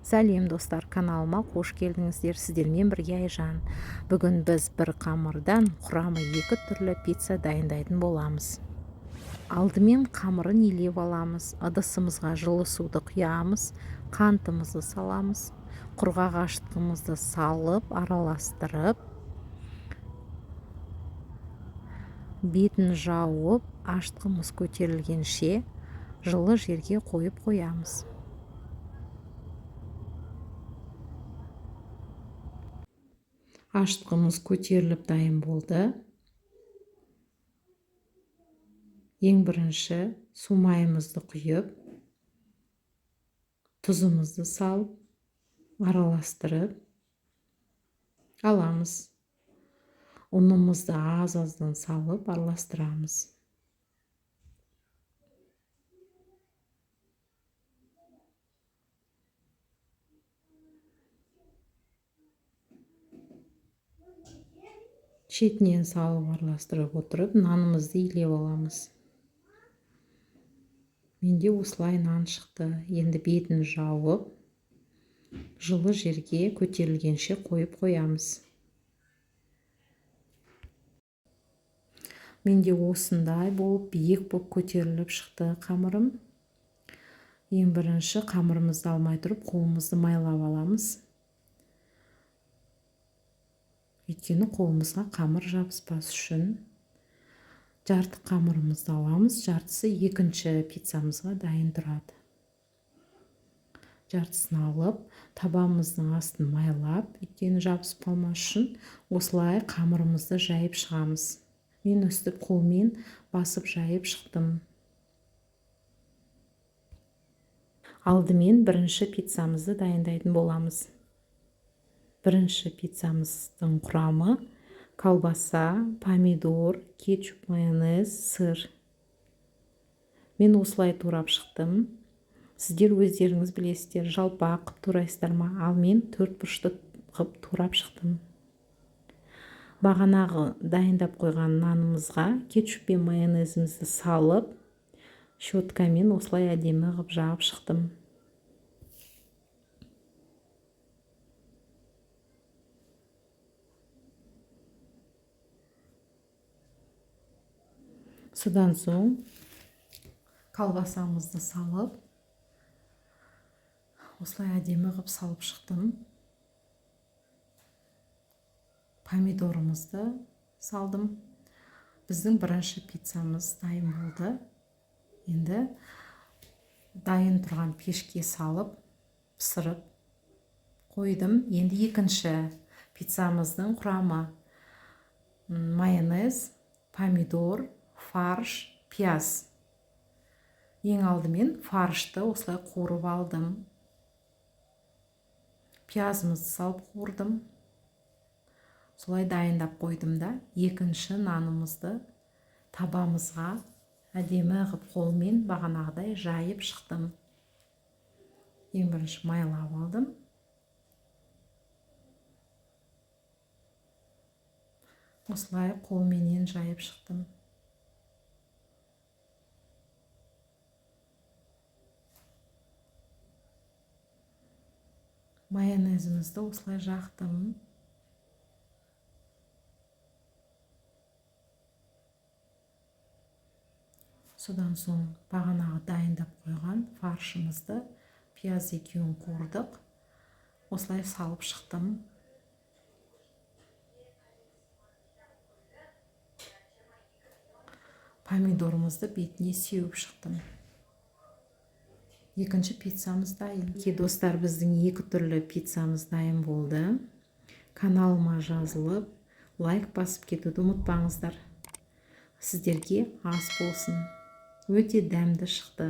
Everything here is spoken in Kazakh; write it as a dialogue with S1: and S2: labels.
S1: Сәлем достар, каналыма қош келдіңіздер. Сіздермен бірге Айжан. Бүгін біз бір қамырдан құрамы 2 түрлі пицца дайындайтын боламыз. Алдымен қамырын илеп аламыз. Ыдысымызға жылы суды құямыз, қантымызды саламыз, құрғақ ашытқымызды салып, араластырып, бетін жауып, ашытқымыз көтерілгенше жылы жерге қойып қоямыз. Ашытқымыз көтеріліп дайын болды. Ең бірінші су майымызды құйып, тұзымызды салып, араластырып аламыз. Ұнымызды аз-аздан салып араластырамыз. Шетінен салып араластырып отырып, нанымызды илеп аламыз. Менде осылай нан шықты. Енді бетін жауып, жылы жерге көтерілгенше қойып қоямыз. Менде осындай болып, биік болып көтеріліп шықты қамырым. Ең бірінші қамырымызды алмай тұрып, қолымызды майлап аламыз. Өйткені қолымызға қамыр жабыспас үшін жарты қамырымызды аламыз. Жартысы екінші пиццамызға дайын тұрады. Жартысын алып, табамыздың астын майлап, өйткені жабысып қалмас үшін осылай қамырымызды жайып шығамыз. Мен өстіп қолмен басып жайып шықтым. Алдымен бірінші пиццамызды дайындайтын боламыз. Бірінші пиццамыздың құрамы колбаса, помидор, кетчуп, майонез, сыр. Мен осылай турап шықтым. Сіздер өздеріңіз білесіздер, жалпақ қып турайсыздар ма? Ал мен 4 бұрышты қып турап шықтым. Бағанағы дайындап қойған нанымызға кетчуп пен майонезімізді салып, щеткамен осылай әдемі қып жағып шықтым. Содан соң колбасамызды салып, осылай әдемі қып салып шықтым. Помидорымызды салдым. Біздің бірінші пиццамыз дайын болды. Енді дайын тұрған пешке салып, пісіріп қойдым. Енді екінші пиццамыздың құрамы майонез, помидор, фарш, пияз. Ең алдымен фаршты осылай қуырып алдым. Пиязымызды салып қуырдым. Солай дайындап қойдым да, екінші нанымызды табамызға әдемі қып қолмен бағанағыдай жайып шықтым. Ең бірінші майлап алдым. Осылай қолменен жайып шықтым. Майонезімізді осылай жақтым. Содан соң бағанағы дайындап қойған фаршымызды, пияз екеуін қуырдық. Осылай салып шықтым. Помидорымызды бетіне сеуіп шықтым. Екінші пиццамыз дайын. Достар, біздің 2 түрлі пиццамыз дайын болды. Каналыма жазылып, лайк басып кетуді ұмытпаңыздар. Сіздерге ас болсын. Өте дәмді шықты.